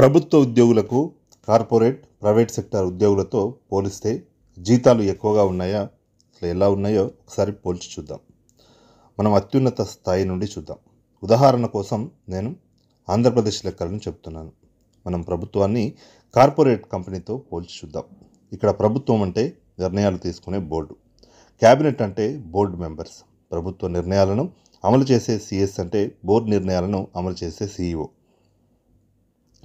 ప్రభుత్వ ఉద్యోగులకు corporate, private sector ఉద్యోగులతో పోలిస్తే జీతాలు ఎక్కువగా ఉన్నాయా? అసలు ఎలా ఉన్నాయో ఒకసారి పోల్చి చూద్దాం. మనం అత్యున్నత స్థాయి నుండి చూద్దాం. ఉదాహరణ కోసం నేను ఆంధ్రప్రదేశ్ లెక్కలను చెప్తున్నాను. మనం ప్రభుత్వాన్ని కార్పొరేట్ కంపెనీతో పోల్చి చూద్దాం. ఇక్కడ ప్రభుత్వం అంటే నిర్ణయాలు తీసుకునే బోర్డు, క్యాబినెట్ అంటే బోర్డు మెంబర్స్, ప్రభుత్వ నిర్ణయాలను అమలు చేసే సిఎస్ అంటే బోర్డు నిర్ణయాలను అమలు చేసే సిఇఓ.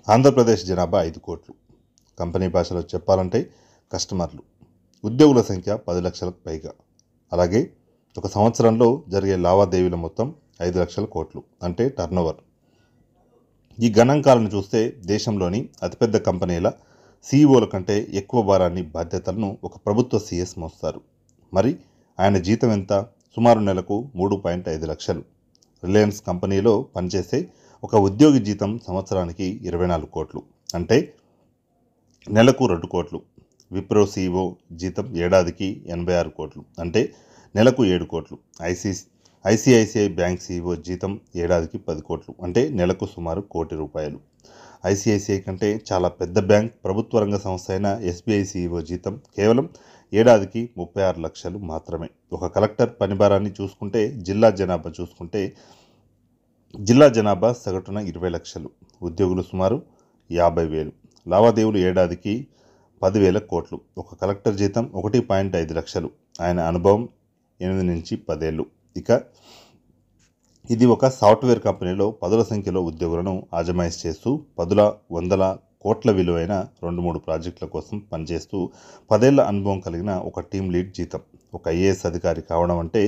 ఆంధ్రప్రదేశ్ జనాభా 5 కోట్లు. కంపెనీ భాషలో చెప్పాలంటే కస్టమర్లు. ఉద్యోగుల సంఖ్య 10 లక్షలకు పైగా. అలాగే ఒక సంవత్సరంలో జరిగే లావాదేవీల మొత్తం 5 లక్షల కోట్లు అంటే టర్నోవర్. ఈ గణాంకాలను చూస్తే దేశంలోని అతిపెద్ద కంపెనీల సిఇఓల కంటే ఎక్కువ భారాన్ని, బాధ్యతలను ఒక ప్రభుత్వ సిఎస్ మోస్తారు. మరి ఆయన జీతం ఎంత? సుమారు నెలకు 3.5 లక్షలు. రిలయన్స్ కంపెనీలో పనిచేసే ఒక ఉద్యోగి జీతం సంవత్సరానికి 24 కోట్లు అంటే నెలకు 2 కోట్లు. విప్రో సిఇఓ జీతం ఏడాదికి 86 కోట్లు అంటే నెలకు 7 కోట్లు. ఐసిఐసిఐ బ్యాంక్ సిఇఓ జీతం ఏడాదికి 10 కోట్లు అంటే నెలకు సుమారు ₹1,00,00,000. ఐసిఐసిఐ కంటే చాలా పెద్ద బ్యాంక్, ప్రభుత్వ రంగ సంస్థ అయిన ఎస్బీఐ సిఇఓ జీతం కేవలం ఏడాదికి 36 లక్షలు మాత్రమే. ఒక కలెక్టర్ పనిభారాన్ని చూసుకుంటే, జిల్లా జనాభా సగటున 20 లక్షలు, ఉద్యోగులు సుమారు 50,000, లావాదేవీలు ఏడాదికి 10,000 కోట్లు. ఒక కలెక్టర్ జీతం 1.5 లక్షలు, ఆయన అనుభవం 8 నుంచి 10 ఏళ్ళు. ఇక ఇది ఒక సాఫ్ట్వేర్ కంపెనీలో పదుల సంఖ్యలో ఉద్యోగులను ఆజమాయిష్ చేస్తూ 100 కోట్ల విలువైన 2-3 ప్రాజెక్టుల కోసం పనిచేస్తూ 10 ఏళ్ల అనుభవం కలిగిన ఒక టీం లీడ్ జీతం. ఒక ఐఏఎస్ అధికారి కావడం అంటే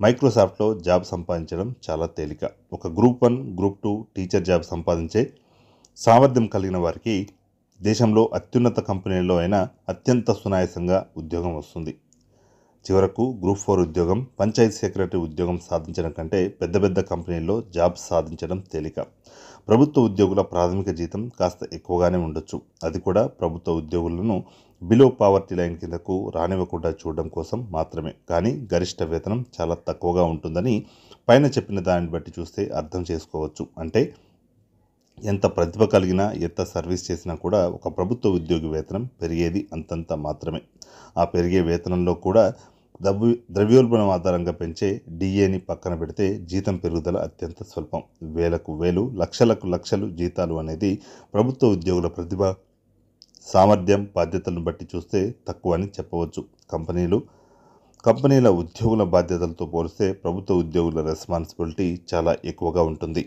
మైక్రోసాఫ్ట్లో జాబ్ సంపాదించడం చాలా తేలిక. ఒక గ్రూప్ 1, గ్రూప్ 2 టీచర్ జాబ్ సంపాదించే సామర్థ్యం కలిగిన వారికి దేశంలో అత్యున్నత కంపెనీల్లో అయినా అత్యంత సునాయాసంగా ఉద్యోగం వస్తుంది. చివరకు గ్రూప్ 4 ఉద్యోగం, పంచాయతీ సెక్రటరీ ఉద్యోగం సాధించడం కంటే పెద్ద పెద్ద కంపెనీల్లో జాబ్ సాధించడం తేలిక. ప్రభుత్వ ఉద్యోగుల ప్రాథమిక జీతం కాస్త ఎక్కువగానే ఉండొచ్చు. అది కూడా ప్రభుత్వ ఉద్యోగులను బిలో పావర్టీ లైన్ కిందకు రానివ్వకుండా చూడడం కోసం మాత్రమే. కానీ గరిష్ట వేతనం చాలా తక్కువగా ఉంటుందని పైన చెప్పిన దాన్ని బట్టి చూస్తే అర్థం చేసుకోవచ్చు. అంటే ఎంత ప్రతిభ కలిగినా, ఎంత సర్వీస్ చేసినా కూడా ఒక ప్రభుత్వ ఉద్యోగి వేతనం పెరిగేది అంతంత మాత్రమే. ఆ పెరిగే వేతనంలో కూడా ద్రవ్యోల్బణం ఆధారంగా పెంచే డిఏని పక్కన పెడితే జీతం పెరుగుదల అత్యంత స్వల్పం. వేలకు వేలు, లక్షలకు లక్షలు జీతాలు అనేది ప్రభుత్వ ఉద్యోగుల ప్రతిభ, సామర్థ్యం, బాధ్యతలను బట్టి చూస్తే తక్కువ అని చెప్పవచ్చు. కంపెనీల ఉద్యోగుల బాధ్యతలతో పోలిస్తే ప్రభుత్వ ఉద్యోగుల రెస్పాన్సిబిలిటీ చాలా ఎక్కువగా ఉంటుంది.